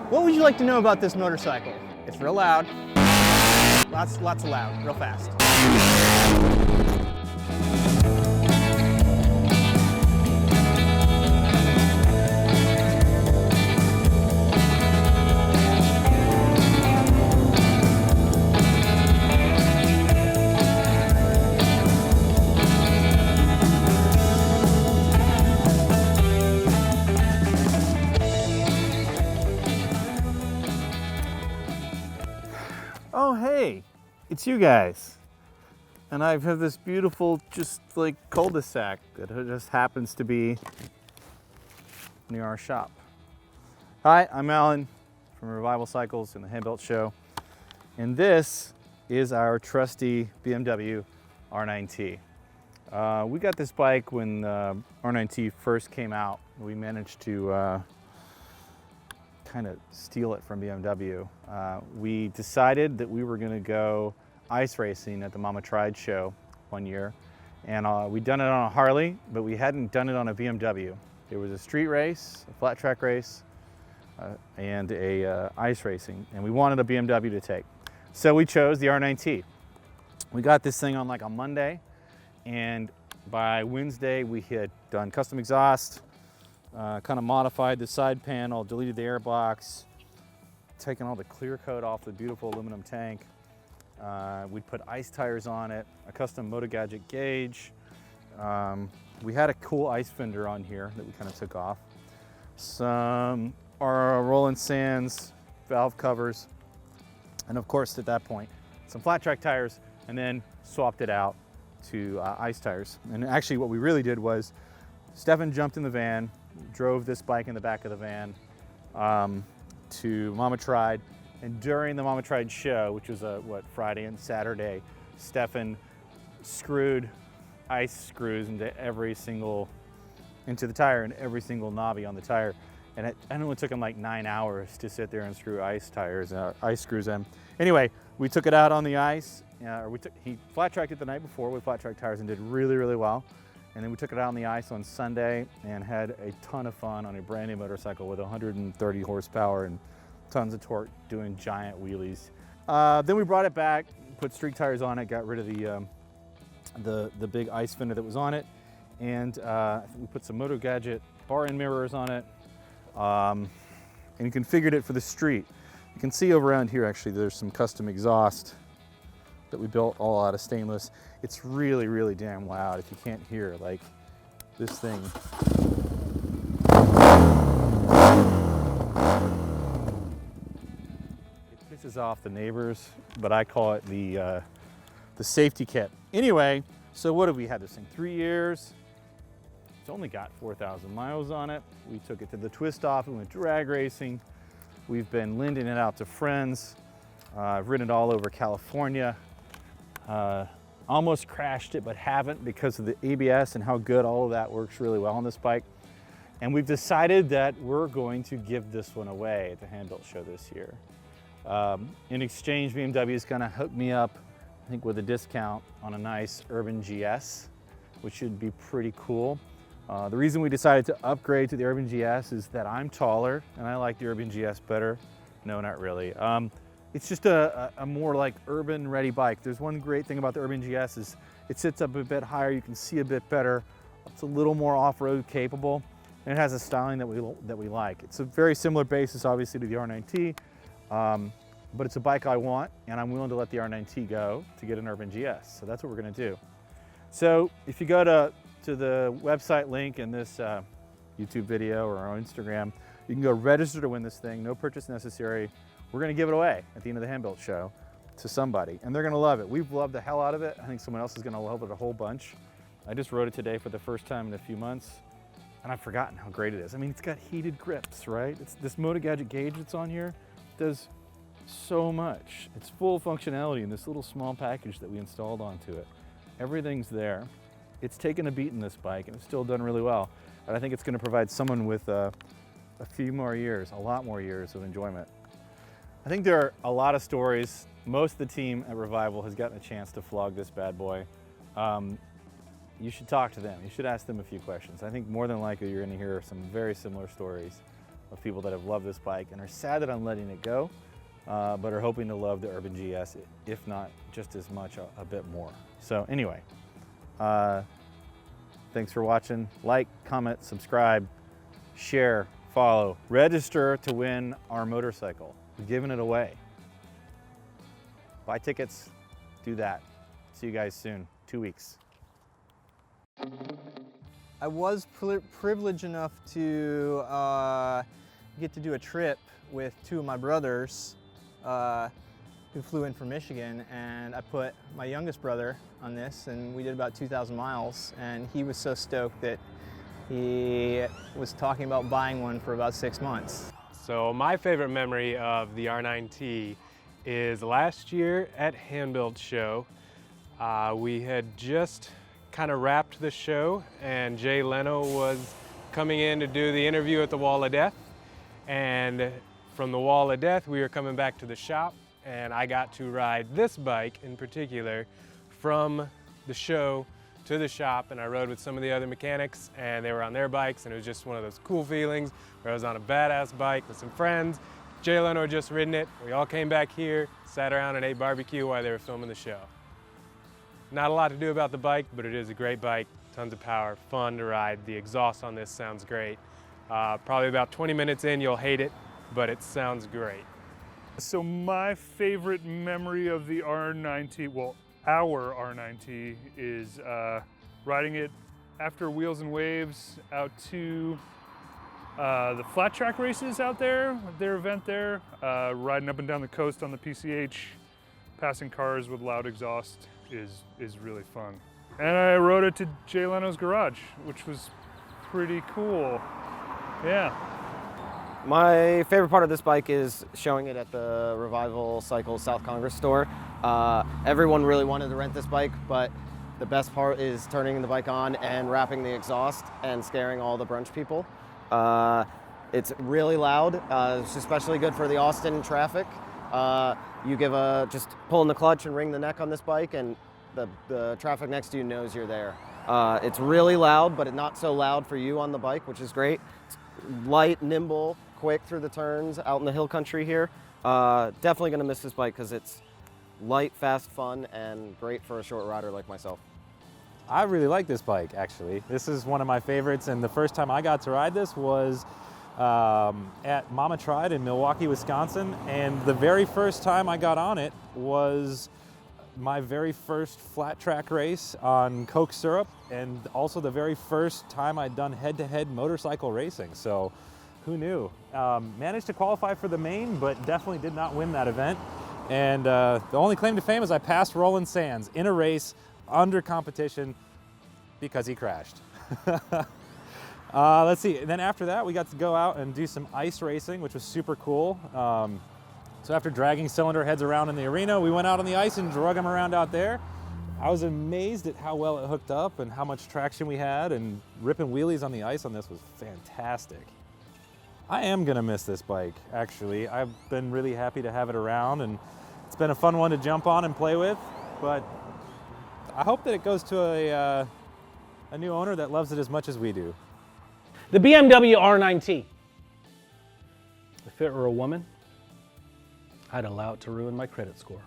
What would you like to know about this motorcycle? It's real loud. Lots of loud, real fast. Oh, hey, it's you guys. And I have this beautiful, just like cul-de-sac that just happens to be near our shop. Hi, I'm Alan from Revival Cycles and the Handbuilt Show. And this is our trusty BMW R9T. We got this bike when the R9T first came out. We managed to kind of steal it from BMW. We decided that we were going to go ice racing at the Mama Tried show one year, and we'd done it on a Harley, but we hadn't done it on a BMW. There was a street race, a flat track race, and a ice racing, and we wanted a BMW to take. So we chose the R9T. We got this thing on like a Monday, and by Wednesday we had done custom exhaust, kind of modified the side panel, deleted the air box, taken all the clear coat off the beautiful aluminum tank. We'd put ice tires on it, a custom Moto Gadget gauge. We had a cool ice fender on here that we kind of took off. Some Roland Sands valve covers. And of course, at that point, some flat track tires, and then swapped it out to ice tires. And actually what we really did was Stefan jumped in the van, drove this bike in the back of the van to Mama Tried, and during the Mama Tried show, which was Friday and Saturday, Stefan screwed ice screws into the tire and every single knobby on the tire, and it only took him like 9 hours to sit there and screw ice screws in. Anyway, we took it out on the ice. He flat tracked it the night before with flat track tires and did really, really well. And then we took it out on the ice on Sunday and had a ton of fun on a brand new motorcycle with 130 horsepower and tons of torque doing giant wheelies. Then we brought it back, put street tires on it, got rid of the big ice fender that was on it, and we put some Moto Gadget bar end mirrors on it, and configured it for the street. You can see over around here actually there's some custom exhaust that we built all out of stainless. It's really, really damn loud if you can't hear, like this thing. It pisses off the neighbors, but I call it the safety kit. Anyway, so what have we had this thing? 3 years. It's only got 4,000 miles on it. We took it to the twist off, we went drag racing. We've been lending it out to friends. I've ridden it all over California. Almost crashed it, but haven't because of the ABS and how good all of that works really well on this bike. And we've decided that we're going to give this one away at the Handbuilt Show this year. In exchange, BMW is going to hook me up, I think, with a discount on a nice Urban GS, which should be pretty cool. The reason we decided to upgrade to the Urban GS is that I'm taller and I like the Urban GS better. No, not really. It's just a more like urban ready bike. There's one great thing about the Urban GS is it sits up a bit higher, you can see a bit better. It's a little more off-road capable, and it has a styling that we like. It's a very similar basis obviously to the R9T, but it's a bike I want, and I'm willing to let the R9T go to get an Urban GS. So that's what we're gonna do. So if you go to the website link in this YouTube video or our Instagram, you can go register to win this thing, no purchase necessary. We're gonna give it away at the end of the Handbuilt Show to somebody, and they're gonna love it. We've loved the hell out of it. I think someone else is gonna love it a whole bunch. I just rode it today for the first time in a few months, and I've forgotten how great it is. I mean, it's got heated grips, right? It's this Moto Gadget gauge that's on here does so much. It's full functionality in this little small package that we installed onto it. Everything's there. It's taken a beat in this bike, and it's still done really well. And I think it's gonna provide someone with a few more years, a lot more years of enjoyment. I think there are a lot of stories. Most of the team at Revival has gotten a chance to flog this bad boy. You should talk to them. You should ask them a few questions. I think more than likely you're going to hear some very similar stories of people that have loved this bike and are sad that I'm letting it go, but are hoping to love the Urban GS, if not just as much, a bit more. So anyway, thanks for watching. Like, comment, subscribe, share, follow, register to win our motorcycle. We're giving it away. Buy tickets, do that. See you guys soon, 2 weeks. I was privileged enough to get to do a trip with two of my brothers who flew in from Michigan, and I put my youngest brother on this, and we did about 2,000 miles, and he was so stoked that he was talking about buying one for about 6 months. So my favorite memory of the R9T is last year at Handbuilt Show. We had just kind of wrapped the show, and Jay Leno was coming in to do the interview at the Wall of Death. And from the Wall of Death, we were coming back to the shop, and I got to ride this bike in particular from the show to the shop, and I rode with some of the other mechanics, and they were on their bikes, and it was just one of those cool feelings where I was on a badass bike with some friends. Jay Leno had just ridden it. We all came back here, sat around and ate barbecue while they were filming the show. Not a lot to do about the bike, but it is a great bike, tons of power, fun to ride. The exhaust on this sounds great. Probably about 20 minutes in, you'll hate it, but it sounds great. So my favorite memory of the R9T, well, our R9T, is riding it after Wheels and Waves out to the flat track races out there, their event there, riding up and down the coast on the PCH, passing cars with loud exhaust is really fun. And I rode it to Jay Leno's garage, which was pretty cool. Yeah. My favorite part of this bike is showing it at the Revival Cycles South Congress store. Everyone really wanted to rent this bike, but the best part is turning the bike on and wrapping the exhaust and scaring all the brunch people. It's really loud. It's especially good for the Austin traffic. You just pull in the clutch and wring the neck on this bike, and the traffic next to you knows you're there. It's really loud, but not so loud for you on the bike, which is great. It's light, nimble, quick through the turns out in the hill country here. Definitely gonna miss this bike because it's light, fast, fun, and great for a short rider like myself. I really like this bike, actually. This is one of my favorites, and the first time I got to ride this was at Mama Tried in Milwaukee, Wisconsin, and the very first time I got on it was my very first flat track race on Coke syrup, and also the very first time I'd done head-to-head motorcycle racing, so who knew? Managed to qualify for the main, but definitely did not win that event, and the only claim to fame is I passed Roland Sands in a race under competition because he crashed. Let's see, and then after that we got to go out and do some ice racing, which was super cool. So after dragging cylinder heads around in the arena, we went out on the ice and drug them around out there. I was amazed at how well it hooked up and how much traction we had, and ripping wheelies on the ice on this was fantastic. I am gonna miss this bike, actually. I've been really happy to have it around, and it's been a fun one to jump on and play with, but I hope that it goes to a new owner that loves it as much as we do. The BMW R9T. If it were a woman, I'd allow it to ruin my credit score.